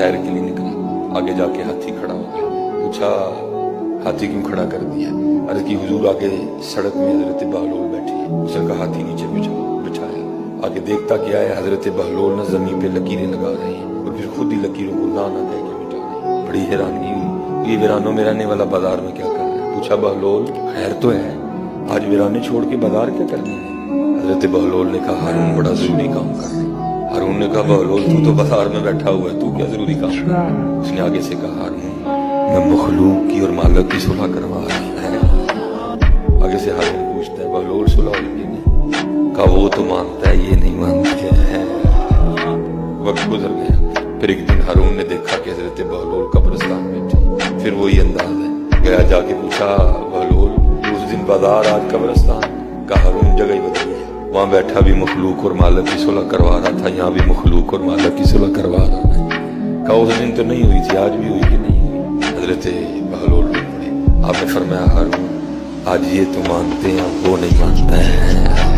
सैर के लिए निकला। आगे जाके हाथी खड़ा हो गया। पूछा हाथी क्यों खड़ा कर दिया? अर्ज की हुजूर आगे सड़क में हजरत बहलोल बैठी है। उसने कहा हाथी नीचे बिठाया। आगे देखता क्या है, हजरत बहलोल ना जमीन पे लकीरें लगा रहे हैं और फिर खुद ही लकीरों को ना कह के मिटा रहे हैं। बड़ी हैरानी हुई, ये वीरानों में रहने वाला बाजार में क्या कर रहा है? पूछा बहलोल खैर तो है, आज वीराने छोड़ के बाजार क्या करने हैं? हजरत बहलोल ने कहा हारून बड़ा जरूरी काम कर रहे हैं। हारून ने कहा बहलोल तू तो बाजार में बैठा हुआ है, तू क्या जरूरी काम कर रहा है? उसने आगे से कहा हारून मैं मखलूक की और मालिक की सुलह करवा रहा है। आगे से हारून पूछता है बहलोल सुलह हुई कि नहीं? कहा वो तो मानता है, ये नहीं मानते हैं। वक्त गुजर गया। फिर एक दिन हारून ने देखा कि हजरत बहलोल कब्रिस्तान में थे। फिर वही अंदाज है, गया जाके पूछा बहलोल उस दिन बाजार आज कब्रिस्तान? का हारून जगह ही बदली है। वहां बैठा भी मखलूक और मालिक की सुलह करवा रहा था, यहाँ भी मखलूक और मालिक की सुलह करवा रहा है। कहा उस दिन तो नहीं हुई थी, आज भी हुई कि नहीं हुई? हजरत बहलोल पड़े। आपने फरमाया हारून आज ये तो मानते हैं, वो नहीं मानता है।